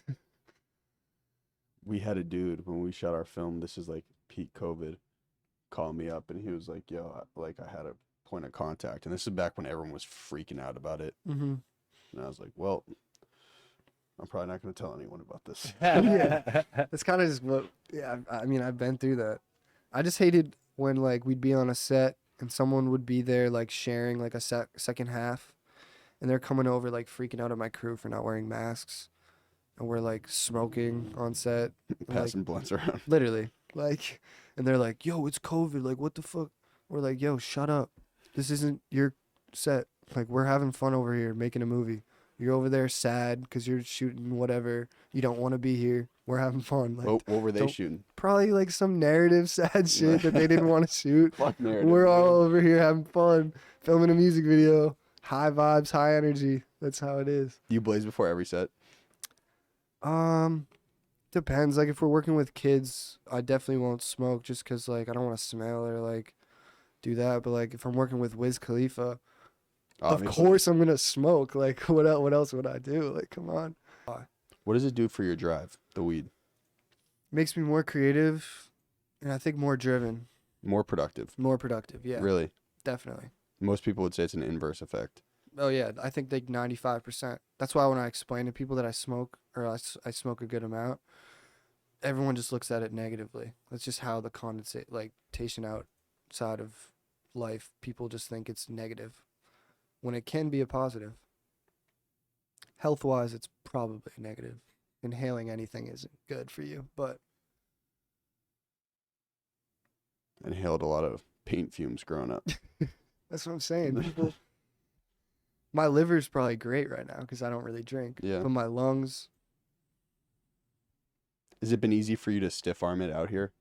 We had a dude when we shot our film. This is like peak COVID. Call me up and he was like, "Yo, I had a point of contact." And this is back when everyone was freaking out about it. Mm-hmm. And I was like, "Well, I'm probably not going to tell anyone about this." Yeah. That's kind of just what. Yeah, I mean, I've been through that. I just hated when like we'd be on a set and someone would be there like sharing like a second half, and they're coming over like freaking out at my crew for not wearing masks, and we're like smoking on set, and, like, Passing blunts around. literally like, and they're like, "Yo, it's COVID. Like, what the fuck?" We're like, "Yo, shut up. This isn't your set. Like, we're having fun over here making a movie. You're over there sad because you're shooting whatever. You don't want to be here. We're having fun." Like, What were they don't- shooting? probably like some narrative sad shit that they didn't want to shoot. Fuck narrative. We're all man. over here having fun, filming a music video. High vibes, high energy. That's how it is. Do you blaze before every set? Depends. Like if we're working with kids, I definitely won't smoke just because like I don't want to smell or like do that. But like if I'm working with Wiz Khalifa, of Obviously. course I'm gonna smoke. Like what else would I do? Like come on. What does it do for your drive, the weed? Makes me more creative, and I think more driven, More productive. more productive. Yeah, Really? definitely. Most people would say it's an inverse effect. Oh yeah, I think like 95%. That's why when I explain to people that I smoke or I smoke a good amount, everyone just looks at it negatively. That's just how the condensate like tation outside of life, people just think it's negative when it can be a positive. Health wise, it's probably negative. Inhaling anything isn't good for you, but Inhaled a lot of paint fumes growing up. that's what I'm saying. People, my liver's probably great right now because I don't really drink. Yeah. But my lungs, Has it been easy for you to stiff arm it out here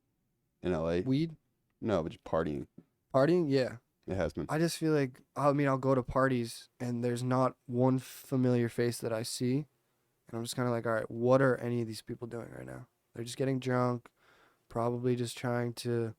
in LA? weed, No, but just partying. partying, yeah. It has been. I just feel like, I mean, I'll go to parties and there's not one familiar face that I see. And I'm just kind of like, all right, what are any of these people doing right now? They're just getting drunk, probably just trying to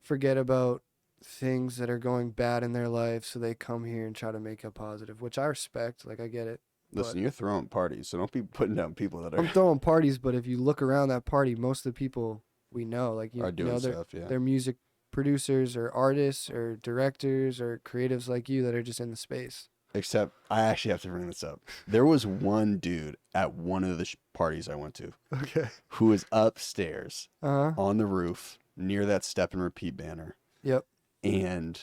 forget about things that are going bad in their life. So they come here and try to make a positive, which I respect. Like, I get it. Listen, but- you're throwing parties, so don't be putting down people that I'm are, throwing parties, but if you look around that party, most of the people we know, like, you are doing know, stuff. Yeah. they're music producers or artists or directors or creatives like you that are just in the space. Except I actually have to bring this up. There was one dude at one of the parties I went to Okay. who was upstairs Uh huh. on the roof near that step and repeat banner. Yep. And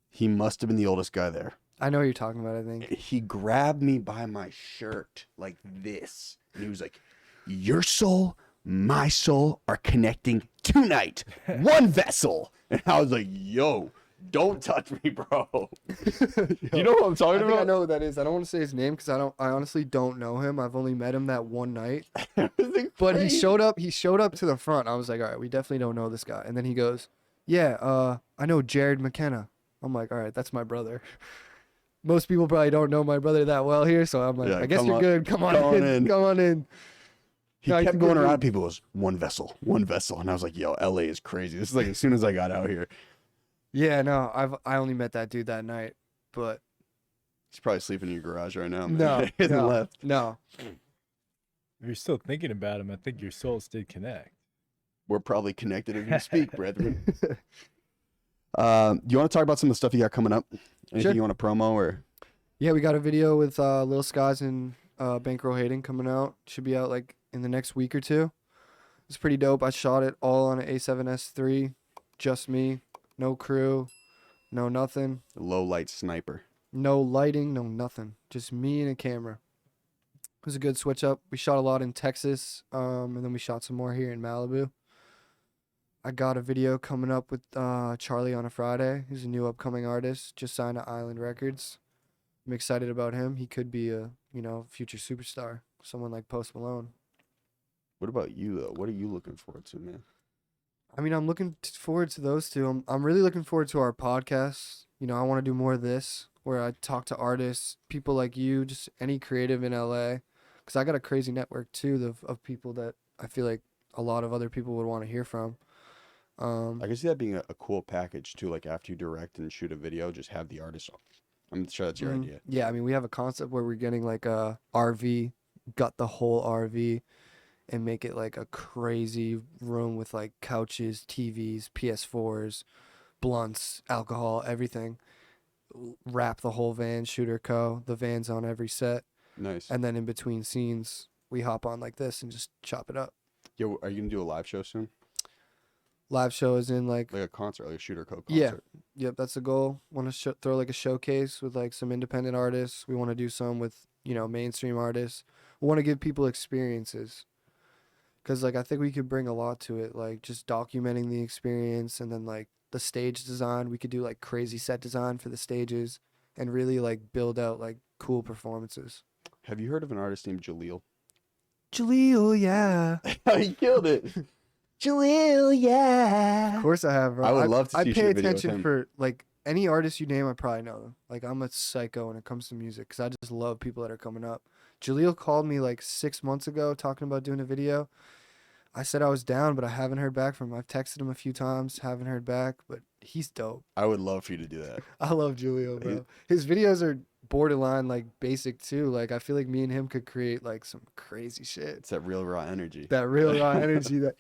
he must have been the oldest guy there. I know what you're talking about. I think. He grabbed me by my shirt like this. And he was like, your soul, my soul are connecting tonight. One vessel. And I was like, yo, don't touch me, bro. You know what I'm I talking think I about? know who that is. I don't want to say his name because I honestly don't know him. I've only met him that one night. But he showed up. He showed up to the front. I was like, all right, we definitely don't know this guy. And then he goes, yeah, I know Jared McKenna. I'm like, all right, that's my brother. Most people probably don't know my brother that well here, so I'm like, Yeah, I guess come you're on- good. Come on come on in. in. Come on in. He No, he's kept a going good around. dude. People was one vessel. And I was like, yo, LA is crazy. This is like as soon as I got out here. Yeah, no, I only met that dude that night, but He's probably sleeping in your garage right now. Man. no, He hasn't no, left. no. If you're still thinking about him, I think your souls did connect. We're probably connected as we speak, brethren. You want to talk about some of the stuff you got coming up? Anything Sure. you want to promo or? Yeah, we got a video with Lil Skies and Bankroll Hayden coming out. Should be out like in the next week or two. It's pretty dope. I shot it all on an A7S III, just me, no crew, no nothing, Low light sniper. no lighting, no nothing, just me and a camera. It was a good switch up. We shot a lot in Texas, and then we shot some more here in Malibu. I got a video coming up with Charlie on a Friday. He's a new upcoming artist, just signed to Island Records. I'm excited about him. He could be a, future superstar, someone like Post Malone. What about you though? What are you looking forward to, man? I mean, I'm looking forward to those two. I'm really looking forward to our podcast. I want to do more of this where I talk to artists, people like you, just any creative in LA. Because I got a crazy network too of people that I feel like a lot of other people would want to hear from. I can see that being a cool package too. Like after you direct and shoot a video, just have the artist on. I'm sure that's your idea. Yeah, I mean, we have a concept where we're getting like a RV, gut the whole RV, and make it like a crazy room with like couches, TVs, PS4s, blunts, alcohol, everything. Wrap the whole van, shooter co. The van's on every set, Nice. and then in between scenes, we hop on like this and just chop it up. Yo, are you gonna do a live show soon? Live show is in like, Like a concert, like a shooter co concert? Yeah. Yep, that's the goal. Want to throw like a showcase with like some independent artists. We want to do some with mainstream artists. We want to give people experiences. Cause like I think we could bring a lot to it, like just documenting the experience, and then like the stage design. We could do like crazy set design for the stages, and really like build out like cool performances. Have you heard of an artist named Jaleel? Jaleel, yeah. He killed it. Jaleel, yeah. Of course I have, bro. I would love to I see you pay shoot a video with attention him. for like any artist you name. I probably know them. Like I'm a psycho when it comes to music because I just love people that are coming up. Jaleel called me like 6 months ago talking about doing a video. I said I was down, but I haven't heard back from him. I've texted him a few times, haven't heard back, but he's dope. I would love for you to do that. I love Jaleel, bro. His videos are borderline like basic too. Like I feel like me and him could create like some crazy shit. It's that real raw energy. That real raw energy, that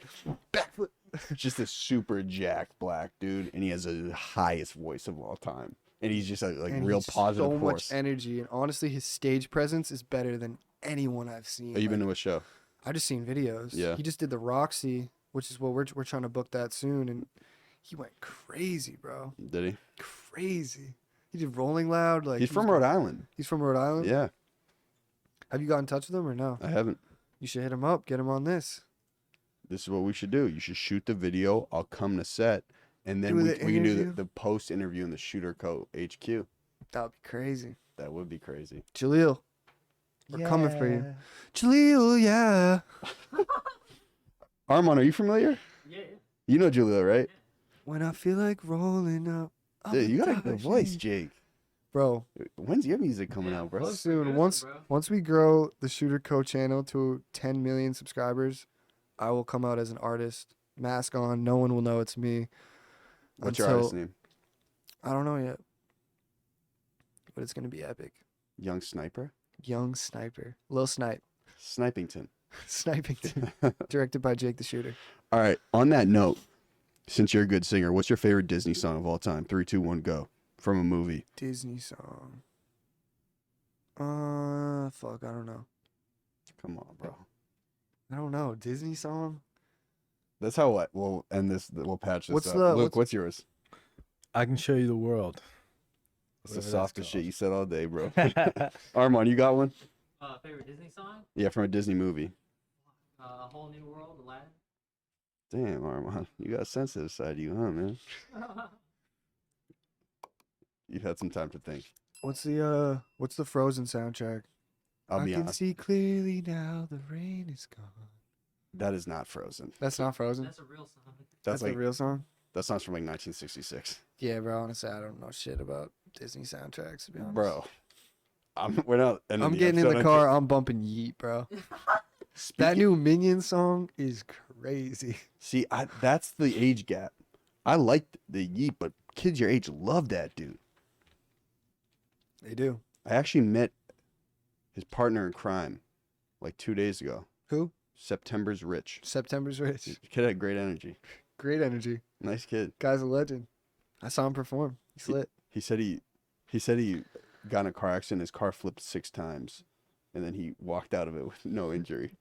backflip. Just a super jacked black dude, and he has the highest voice of all time. And he's just like And real he's positive so force. much energy, and honestly, his stage presence is better than anyone I've seen. Oh, you been Like, to a show? I just seen videos. Yeah. He just did the Roxy, which is what we're trying to book that soon, and he went crazy, bro. Did he? Crazy. He did Rolling Loud. Like He's from Rhode Island. He's from Rhode Island. Yeah, Have you got in touch with him or no? I haven't. You should hit him up. Get him on this. This is what we should do. You should shoot the video. I'll come to set, and then Do we the can do interview? the post interview in the Shooter Co. HQ. That would be crazy. That would be crazy. Jaleel, we're coming for you. Jaleel, yeah. Armand, are you familiar? Yeah. You know Jaleel, right? When I feel like rolling up. Dude, you got a I'm good voice, touching- Jake. Bro, When's your music coming out, bro? close. soon. Good, Once bro. once we grow the Shooter Co channel to 10 million subscribers, I will come out as an artist. Mask on, no one will know it's me. What's your Until- artist name? I don't know yet. But it's gonna be epic. Young Sniper? Young Sniper. Lil Snipe. Snipington. Sniping. Directed by Jake the Shooter. All right. On that note, Since you're a good singer, what's your favorite Disney song of all time? 3, 2, 1, go. From a movie. Disney song. Fuck, I don't know. Come on, bro. I don't know. Disney song? That's how what we'll end this. We'll patch this What's up. the- Luke, what's yours? I can show you the world. It's the Whatever that's softest shit called. you said all day, bro. Armand, you got one? Favorite Disney song? Yeah, from a Disney movie. A Whole New World, Aladdin. Damn, Armand, you got a sensitive side to you, huh, man? You've had some time to think. What's the Frozen soundtrack? I'll I be can honest. see clearly now the rain is gone. That is not Frozen. That's not Frozen. That's a real song. That's like a real song. that song's from like 1966, Yeah, bro. Honestly, I don't know shit about Disney soundtracks. To be honest, bro. We're not. ending I'm getting in episode the car. I'm bumping Yeet, bro. That new Minion song is crazy. See, that's the age gap. I liked the Yeet, but kids your age love that dude. They do. I actually met his partner in crime like 2 days ago. Who? September's Rich. September's Rich. Kid had great energy. Great energy. Nice kid. Guy's a legend. I saw him perform. He's lit. He said he got in a car accident. His car flipped 6 times, and then he walked out of it with no injury.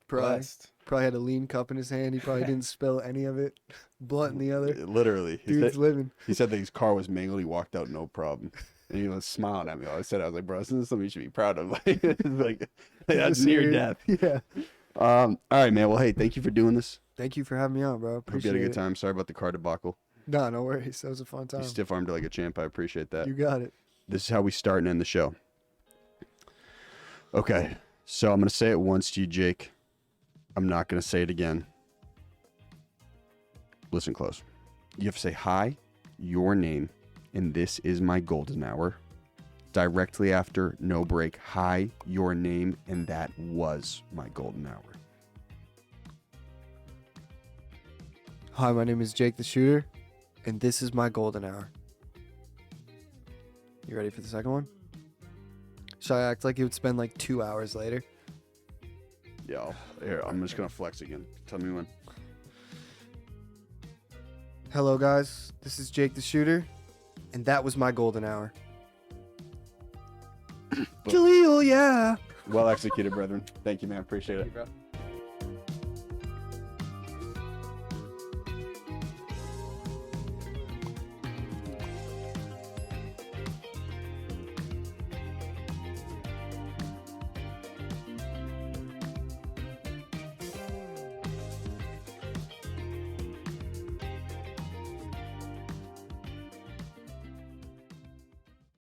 Blessed. Probably had a lean cup in his hand. He probably didn't spill any of it. Blunt in the other. Literally, Dude's living. he said that his car was mangled. He walked out no problem, and he was smiling at me. I said, I was like, bro, this is something you should be proud of. like that's near death. Yeah. All right, man. Well, hey, thank you for doing this. Thank you for having me on, bro. Hope you Appreciate had a good it. time. Sorry about the car debacle. No, no worries. That was a fun You time. stiff armed like a champ. I appreciate that. You got it. This is how we start and end the show. Okay, so I'm gonna say it once to you, Jake. I'm not gonna say it again. Listen close. You have to say hi, your name, and this is my golden hour. Directly after no break, hi, your name, and that was my golden hour. Hi, my name is Jake the Shooter, and this is my golden hour. You ready for the second one? Should I act like it would spend like 2 hours later? Yeah, here, I'm just gonna flex again. Tell me when. Hello, guys. This is Jake the Shooter, and that was my golden hour. Jaleel, yeah. Well executed, brethren. Thank you, man. Appreciate it. Thank you, bro.